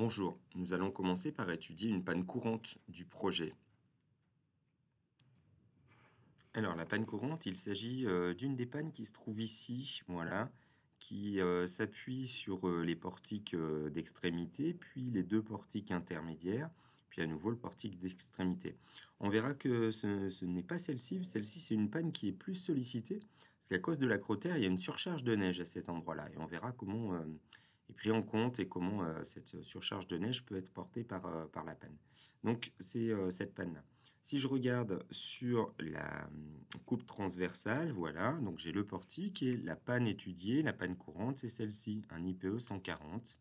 Bonjour, nous allons commencer par étudier une panne courante du projet. Alors la panne courante, il s'agit d'une des pannes qui se trouve ici, voilà, qui s'appuie sur les portiques d'extrémité, puis les deux portiques intermédiaires, puis à nouveau le portique d'extrémité. On verra que ce n'est pas celle-ci, celle-ci c'est une panne qui est plus sollicitée, parce qu'à cause de la crotère, il y a une surcharge de neige à cet endroit-là, et on verra comment est pris en compte et comment cette surcharge de neige peut être portée par la panne. Donc c'est cette panne-là. Si je regarde sur la coupe transversale, voilà, donc j'ai le portique et la panne étudiée, la panne courante, c'est celle-ci, un IPE 140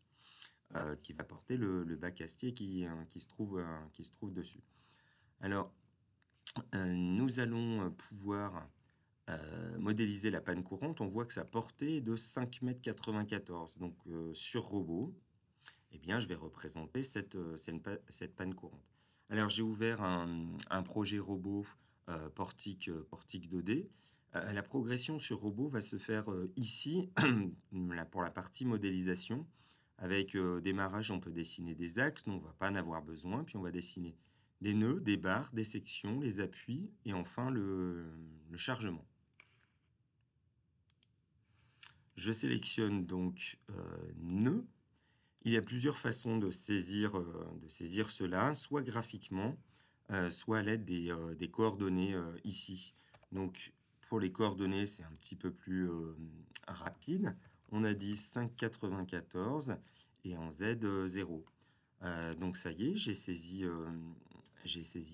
qui va porter le bac astier qui se trouve dessus. Alors, nous allons pouvoir modéliser la panne courante. On voit que sa portée est de 5,94 m. Donc, sur robot, eh bien, je vais représenter cette panne courante. Alors, j'ai ouvert un projet robot portique 2D. La progression sur robot va se faire ici, pour la partie modélisation. Avec démarrage, on peut dessiner des axes, nous, on ne va pas en avoir besoin. Puis, on va dessiner des nœuds, des barres, des sections, les appuis et enfin le chargement. Je sélectionne donc nœud. Il y a plusieurs façons de saisir cela, soit graphiquement, soit à l'aide des coordonnées ici. Donc, pour les coordonnées, c'est un petit peu plus rapide. On a dit 5,94 et en Z 0. Donc, ça y est, j'ai saisi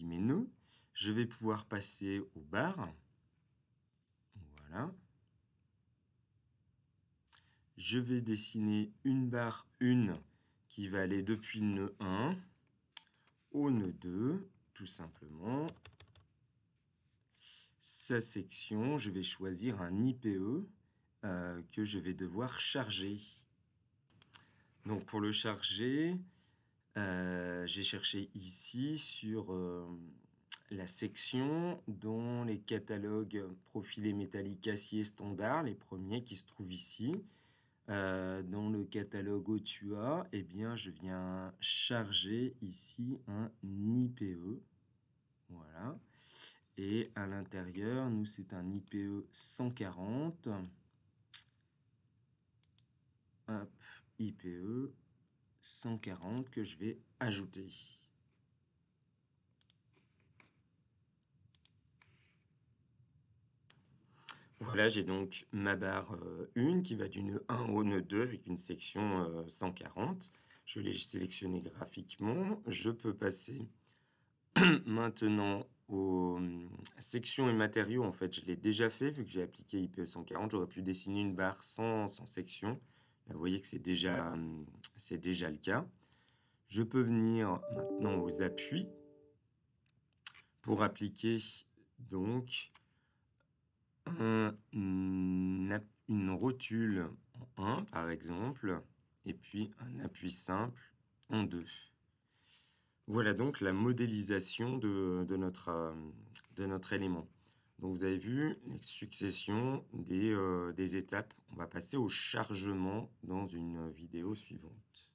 mes nœuds. Je vais pouvoir passer aux barres. Voilà. Je vais dessiner une barre 1 qui va aller depuis le nœud 1 au nœud 2, tout simplement. Sa section, je vais choisir un IPE que je vais devoir charger. Donc pour le charger, j'ai cherché ici sur la section dont les catalogues profilés métalliques acier standard, les premiers qui se trouvent ici. Dans le catalogue Otua, eh bien, je viens charger ici un IPE. Voilà. Et à l'intérieur, nous, c'est un IPE 140. Hop, IPE 140 que je vais ajouter. Voilà, j'ai donc ma barre 1 qui va du nœud 1 au nœud 2 avec une section 140. Je l'ai sélectionné graphiquement. Je peux passer maintenant aux sections et matériaux. En fait, je l'ai déjà fait vu que j'ai appliqué IPE 140. J'aurais pu dessiner une barre sans section. Là, vous voyez que c'est déjà le cas. Je peux venir maintenant aux appuis pour appliquer donc une rotule en 1, par exemple, et puis un appui simple en 2. Voilà donc la modélisation de notre élément. Donc vous avez vu la succession des étapes. On va passer au chargement dans une vidéo suivante.